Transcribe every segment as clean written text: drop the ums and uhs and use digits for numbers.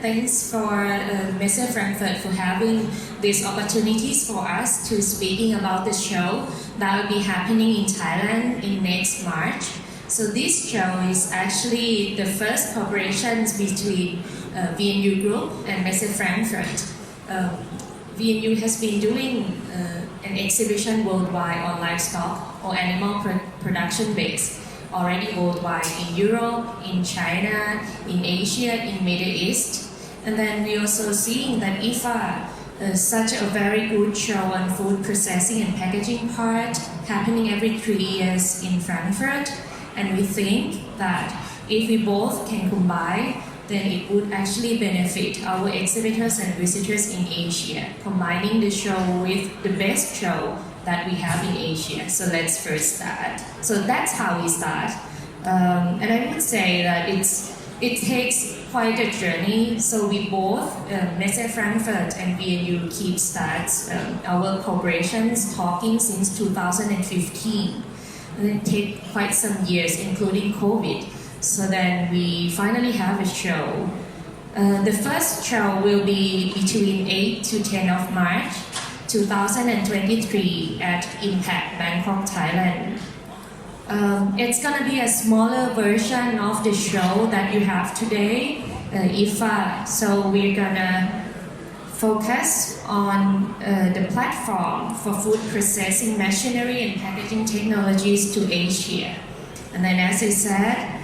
thanks for Messe Frankfurt for having these opportunities for us to speaking about the show that will be happening in Thailand in next March. So this show is actually the first collaborations between VNU Group and Messe Frankfurt. VNU has been doing an exhibition worldwide on livestock or animal production base, already worldwide in Europe, in China, in Asia, in Middle East. And then we also seeing that IFFA is such a very good show on food processing and packaging part happening every 3 years in Frankfurt. And we think that if we both can combine, then it would actually benefit our exhibitors and visitors in Asia, combining the show with the best show that we have in Asia. So let's first start. So that's how we start. And I would say that it takes quite a journey. So we both, Messe Frankfurt and VNU, keep starts our collaborations talking since 2015. And it take quite some years, including COVID. So then we finally have a show. The first show will be between 8 to 10 of March 2023 at Impact Bangkok, Thailand. It's gonna be a smaller version of the show that you have today, IFFA. So we're gonna focus on the platform for food processing machinery and packaging technologies to Asia. And then as I said,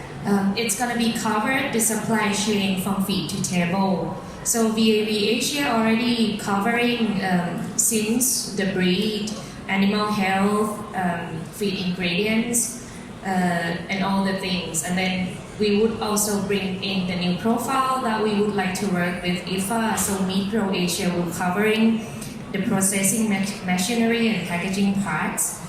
it's going to be covered the supply chain from feed to table. So VIV Asia already covering since the breed, animal health, feed ingredients, and all the things. And then we would also bring in the new profile that we would like to work with IFFA. So VNU Asia will covering the processing machinery and packaging parts.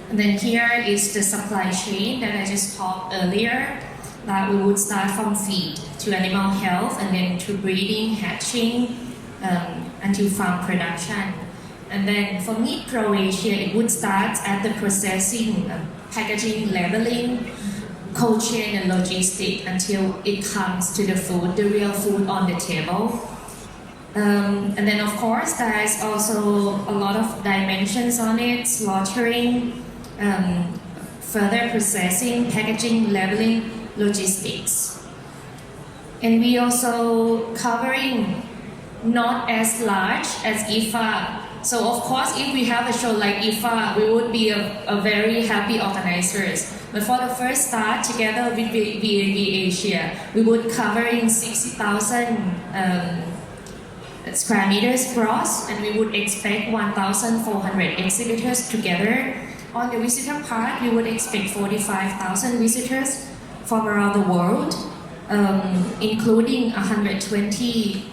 And then here is the supply chain that I just talked earlier, that we would start from feed to animal health and then to breeding, hatching, until farm production. And then for VNU Asia, it would start at the processing, packaging, labeling, cold chain and logistics until it comes to the food, the real food on the table. And then of course there is also a lot of dimensions on it, slaughtering, further processing, packaging, labeling, logistics. And we also covering not as large as IFFA. So of course if we have a show like IFFA, we would be a very happy organizers. But for the first start, together with VIV Asia, we would covering 60,000 square meters gross, and we would expect 1,400 exhibitors together. On the visitor part, we would expect 45,000 visitors from around the world, including 120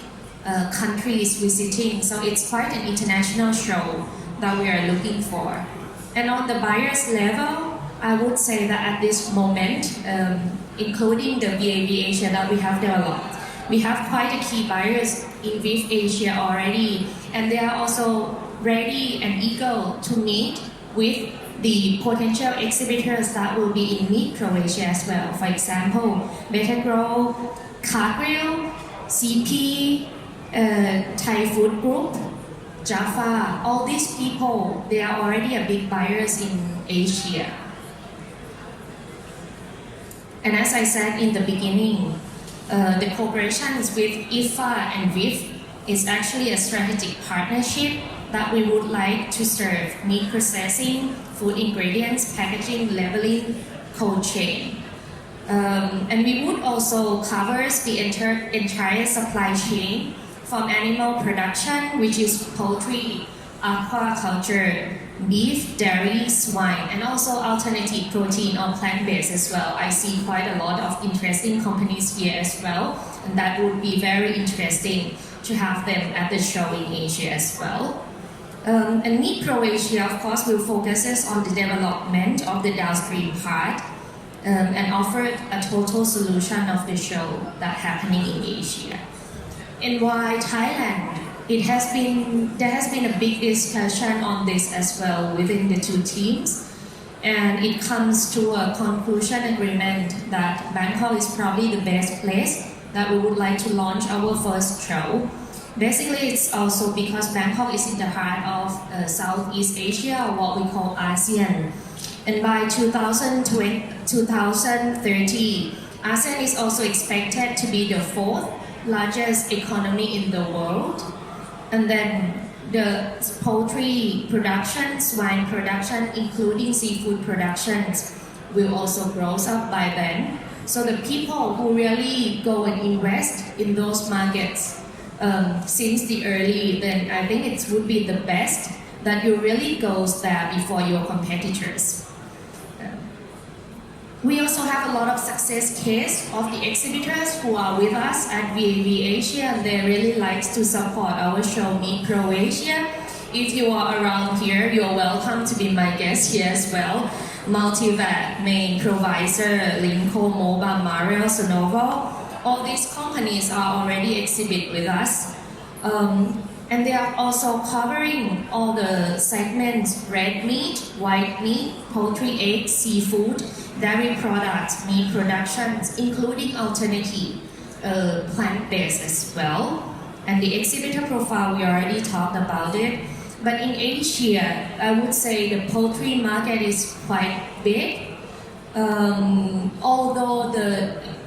countries visiting. So it's quite an international show that we are looking for. And on the buyers level, I would say that at this moment, including the VIV Asia that we have developed, we have quite a key buyers in VIV Asia already, and they are also ready and eager to meet with the potential exhibitors that will be in VNU Asia as well. For example, Betagro, Cargill, CP, Thai Food Group, Jaffa, all these people, they are already a big buyers in Asia. And as I said in the beginning, the cooperations with IFFA and VIV is actually a strategic partnership that we would like to serve meat processing, food ingredients, packaging, labeling, cold chain. And we would also cover the entire supply chain from animal production, which is poultry, aquaculture, beef, dairy, swine, and also alternative protein or plant-based as well. I see quite a lot of interesting companies here as well, and that would be very interesting to have them at the show in Asia as well. And VNU Asia, of course, will focus on the development of the downstream part and offer a total solution of the show that's happening in Asia. And why Thailand? There has been a big discussion on this as well within the two teams, and it comes to a conclusion agreement that Bangkok is probably the best place that we would like to launch our first show. Basically, it's also because Bangkok is in the heart of Southeast Asia, or what we call ASEAN. And by 2030, ASEAN is also expected to be the fourth largest economy in the world. And then the poultry production, swine production, including seafood productions, will also grow up by then. So the people who really go and invest in those markets since the early, then I think it would be the best that you really go there before your competitors. We also have a lot of success case of the exhibitors who are with us at VIV Asia, and they really like to support our show Meet Croatia. If you are around here, you're welcome to be my guest here as well. Multivac, main provider, Lincoln, Mobile, Marel, Sonovo. All these companies are already exhibit with us. And they are also covering all the segments: red meat, white meat, poultry, eggs, seafood, dairy products, meat productions, including alternative plant-based as well. And the exhibitor profile, we already talked about it. But in Asia, I would say the poultry market is quite big. Although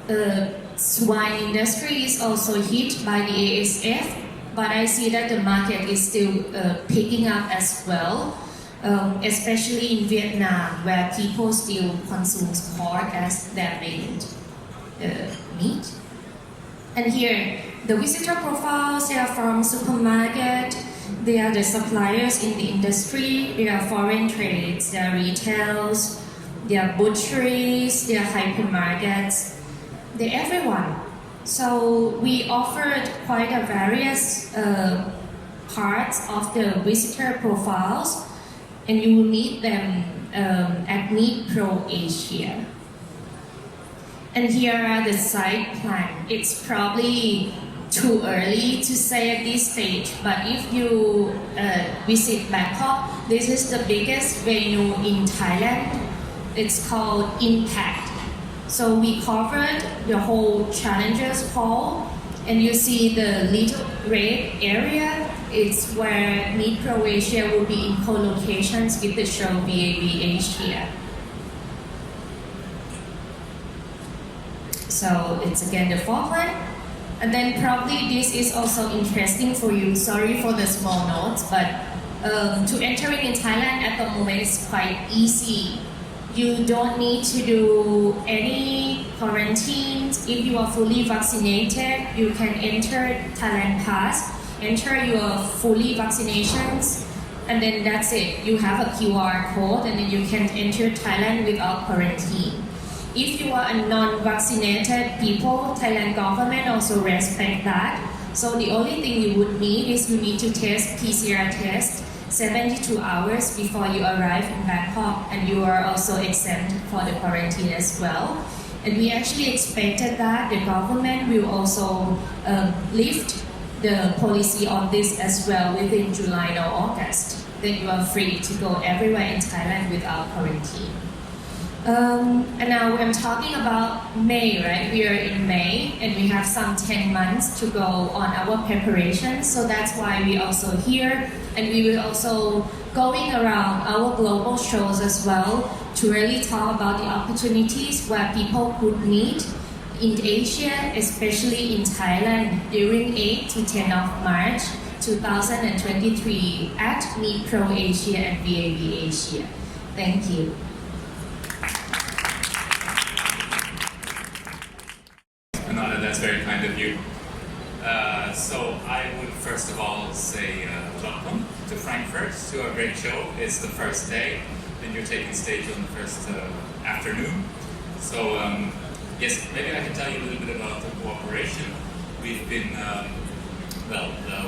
the swine industry is also hit by the ASF, but I see that the market is still picking up as well, especially in Vietnam, where people still consume pork as their main meat. And here, the visitor profiles, they are from supermarket, they are the suppliers in the industry, they are foreign trades, they are retails, they are butcheries, they are hypermarkets, they're everyone. So we offered quite a various parts of the visitor profiles, and you will meet them at Meet Pro Asia. And here are the site plan. It's probably too early to say at this stage, but if you visit Bangkok, this is the biggest venue in Thailand. It's called Impact. So we covered the whole Challengers Hall, and you see the little red area. It's where Meet Croatia will be in co-locations with the show VIV Asia. So it's again the floor plan. And then probably this is also interesting for you. Sorry for the small notes, but to entering in Thailand at the moment is quite easy. You don't need to do any quarantines. If you are fully vaccinated, you can enter Thailand Pass, enter your fully vaccinations, and then that's it. You have a QR code, and then you can enter Thailand without quarantine. If you are a non-vaccinated people, Thailand government also respect that. So the only thing you would need is you need to test PCR test 72 hours before you arrive in Bangkok, and you are also exempt for the quarantine as well. And we actually expected that the government will also lift the policy on this as well within July or August. Then you are free to go everywhere in Thailand without quarantine. And now I'm talking about May, right? We are in May, and we have some 10 months to go on our preparations. So that's why we also here, and we will also going around our global shows as well to really talk about the opportunities where people could meet in Asia, especially in Thailand, during 8 to 10 of March 2023 at Meet Pro Asia and VIV Asia. Thank you. Panadda, that's very kind of you. So I would first of all say welcome to Frankfurt, to our great show. It's the first day, and you're taking stage on the first afternoon. So yes, maybe I can tell you a little bit about the cooperation. We've been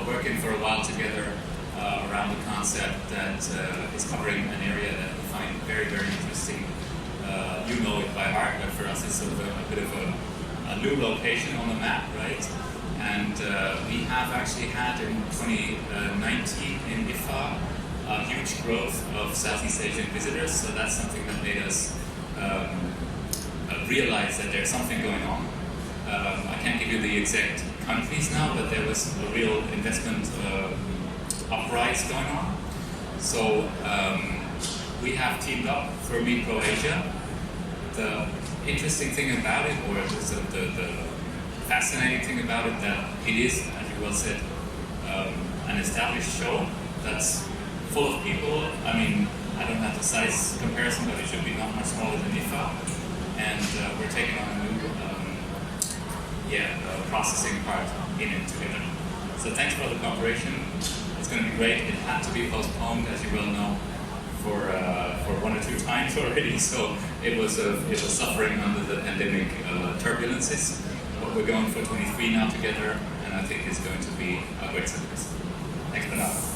working for a while together around the concept that is covering an area that we find very, very interesting. You know it by heart, but for us it's sort of a bit of a new location on the map, right? And we have actually had in 2019 in IFFA a huge growth of Southeast Asian visitors, so that's something that made us realize that there's something going on. I can't give you the exact countries now, but there was a real investment uprise going on. So we have teamed up for Meet Pro Asia. The interesting thing about it, or the fascinating thing about it, that it is, as you well said, an established show that's full of people. I mean, I don't have the size comparison, but it should be not much smaller than IFFA. And we're taking on a new processing part in it together. So thanks for the cooperation. It's going to be great. It had to be postponed, as you well know, for 1 or 2 times already. So it was suffering under the pandemic turbulences. But we're going for 23 now together, and I think it's going to be a great success. Thanks for now.